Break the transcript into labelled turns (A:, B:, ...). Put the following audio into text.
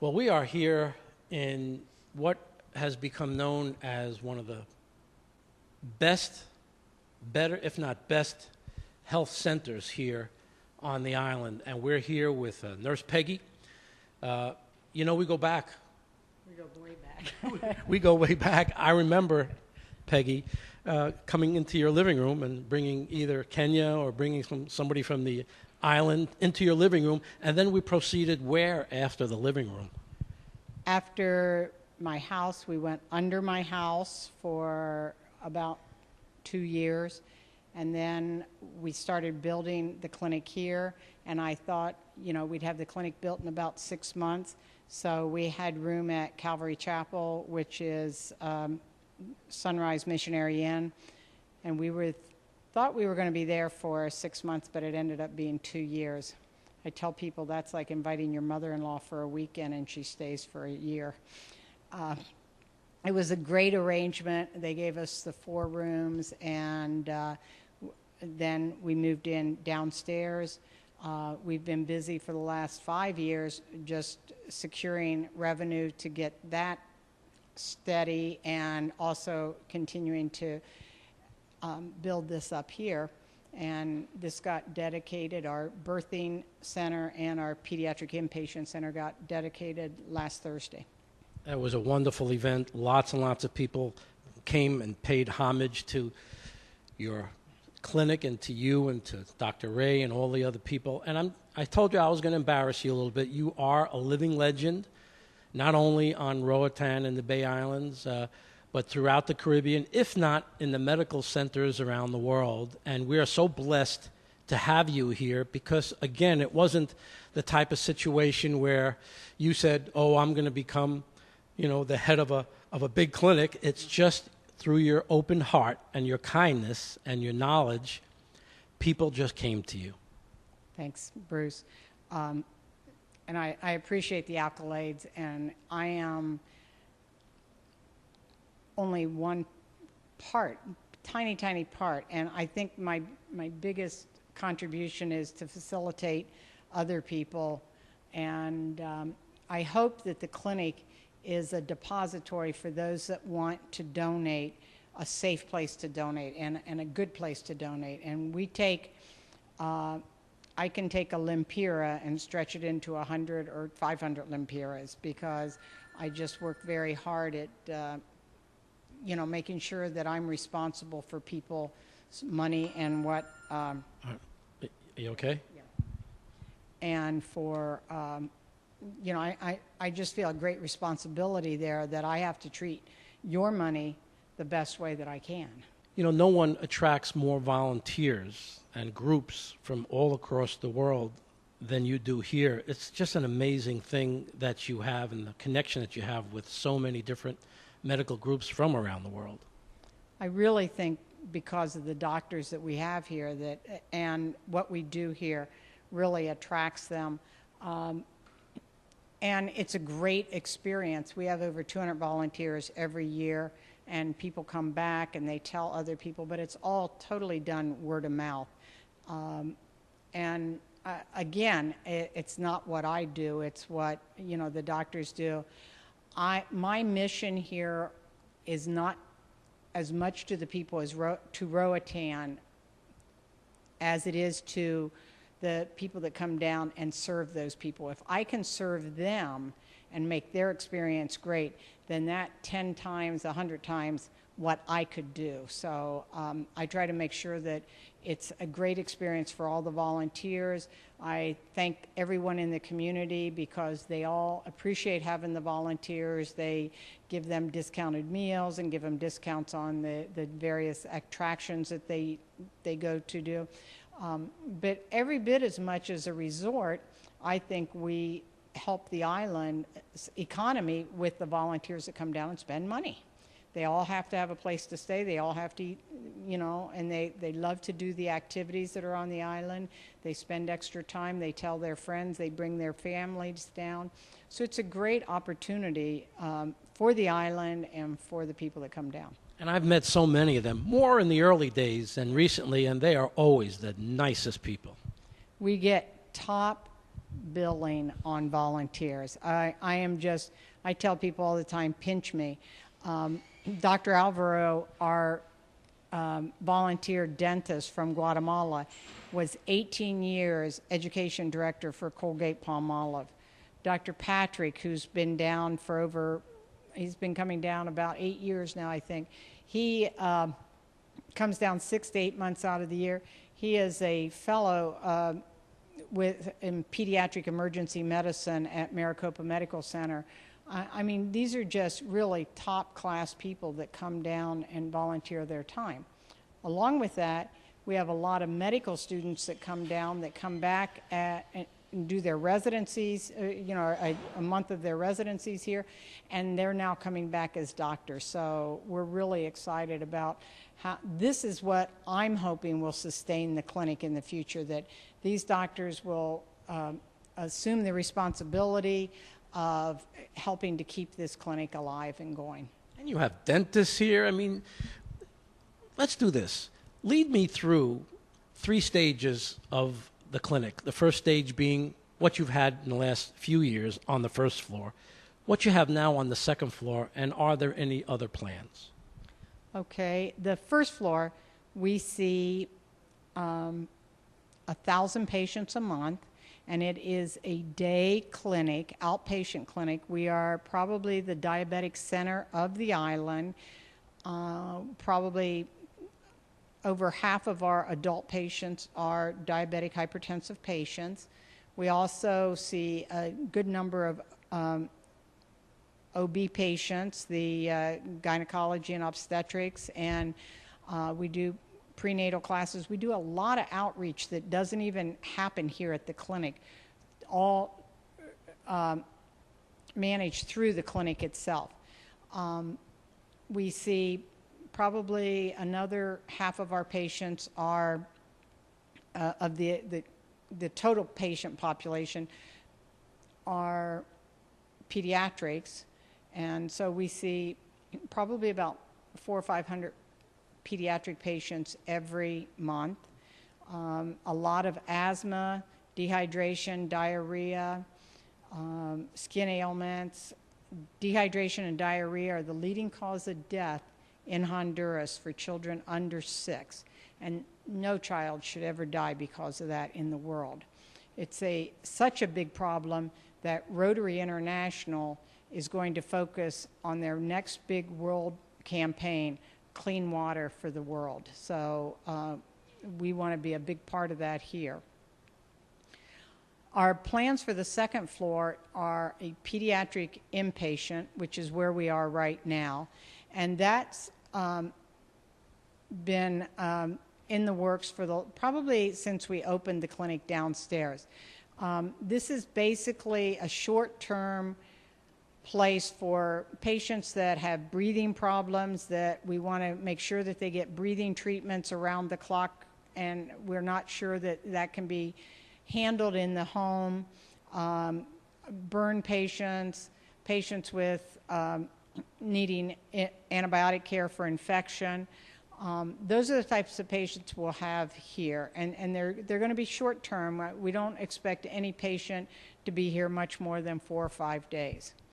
A: Well, we are here in what has become known as one of the better, if not best, health centers here on the island. And we're here with Nurse Peggy. We go back.
B: We go way back.
A: We go way back. I remember, Peggy, coming into your living room and bringing either Kenya or bringing somebody from the island into your living room, and then we proceeded where after the living room?
B: After my house, we went under my house for about 2 years, and then we started building the clinic here, and I thought, we'd have the clinic built in about 6 months, so we had room at Calvary Chapel, which is Sunrise Missionary Inn, and thought we were going to be there for 6 months, but it ended up being 2 years. I tell people that's like inviting your mother-in-law for a weekend and she stays for a year. It was a great arrangement. They gave us the 4 rooms, and then we moved in downstairs. We've been busy for the last 5 years just securing revenue to get that steady, and also continuing to build this up here. And this got dedicated, our birthing center and our pediatric inpatient center got dedicated last Thursday.
A: It was a wonderful event. Lots and lots of people came and paid homage to your clinic and to you and to Dr. Ray and all the other people. And I told you I was going to embarrass you a little bit. You are a living legend, not only on Roatan and the Bay Islands, but throughout the Caribbean, if not in the medical centers around the world. And we are so blessed to have you here because, again, it wasn't the type of situation where you said, oh, I'm going to become, the head of a big clinic. It's just through your open heart and your kindness and your knowledge, people just came to you.
B: Thanks, Bruce. And I appreciate the accolades, and I am only one part, tiny part, and I think my biggest contribution is to facilitate other people, and I hope that the clinic is a depository for those that want to donate, a safe place to donate and a good place to donate. And we take, I can take a Lempira and stretch it into 100 or 500 Lempiras because I just work very hard at making sure that I'm responsible for people's money and what.
A: Are you okay?
B: Yeah. And for, I just feel a great responsibility there that I have to treat your money the best way that I can.
A: No one attracts more volunteers and groups from all across the world than you do here. It's just an amazing thing that you have and the connection that you have with so many different medical groups from around the world.
B: I really think because of the doctors that we have here and what we do here really attracts them. And it's a great experience. We have over 200 volunteers every year, and people come back and they tell other people, but it's all totally done word of mouth. Again, it's not what I do, it's what the doctors do. My mission here is not as much to the people to Roatan as it is to the people that come down and serve those people. If I can serve them and make their experience great, then that 10 times, 100 times what I could do. So I try to make sure that it's a great experience for all the volunteers. I thank everyone in the community because they all appreciate having the volunteers. They give them discounted meals and give them discounts on the various attractions that they go to do. But every bit as much as a resort, I think we help the island's economy with the volunteers that come down and spend money. They all have to have a place to stay. They all have to eat, and they love to do the activities that are on the island. They spend extra time. They tell their friends. They bring their families down. So it's a great opportunity for the island and for the people that come down.
A: And I've met so many of them, more in the early days than recently, and they are always the nicest people.
B: We get top billing on volunteers. I tell people all the time, pinch me. Dr. Alvaro, our volunteer dentist from Guatemala, was 18 years education director for Colgate-Palmolive. Dr. Patrick, who's been down for he's been coming down about 8 years now, I think. He comes down 6 to 8 months out of the year. He is a fellow in pediatric emergency medicine at Maricopa Medical Center. I mean, these are just really top-class people that come down and volunteer their time. Along with that, we have a lot of medical students that come down, that come back and do their residencies, a month of their residencies here, and they're now coming back as doctors. So we're really excited about how this is what I'm hoping will sustain the clinic in the future, that these doctors will assume the responsibility of helping to keep this clinic alive and going.
A: And you have dentists here. I mean, let's do this. Lead me through 3 stages of the clinic. The first stage being what you've had in the last few years on the first floor, what you have now on the second floor, and are there any other plans?
B: Okay, the first floor, we see 1,000 patients a month, and it is a day clinic, outpatient clinic. We are probably the diabetic center of the island. Probably over half of our adult patients are diabetic hypertensive patients. We also see a good number of OB patients, the gynecology and obstetrics, and we do prenatal classes. We do a lot of outreach that doesn't even happen here at the clinic, all managed through the clinic itself. We see probably another half of our patients are, of the total patient population, are pediatrics, and so we see probably about 400 or 500 pediatric patients every month. A lot of asthma, dehydration, diarrhea, skin ailments. Dehydration and diarrhea are the leading cause of death in Honduras for children under 6, and no child should ever die because of that in the world. It's such a big problem that Rotary International is going to focus on their next big world campaign, Clean Water for the World. So we want to be a big part of that here. Our plans for the second floor are a pediatric inpatient, which is where we are right now, and that's been in the works for probably since we opened the clinic downstairs. This is basically a short-term place for patients that have breathing problems, that we want to make sure that they get breathing treatments around the clock, and we're not sure that that can be handled in the home. Burn patients, patients with needing antibiotic care for infection. Those are the types of patients we'll have here, and they're going to be short term. We don't expect any patient to be here much more than 4 or 5 days.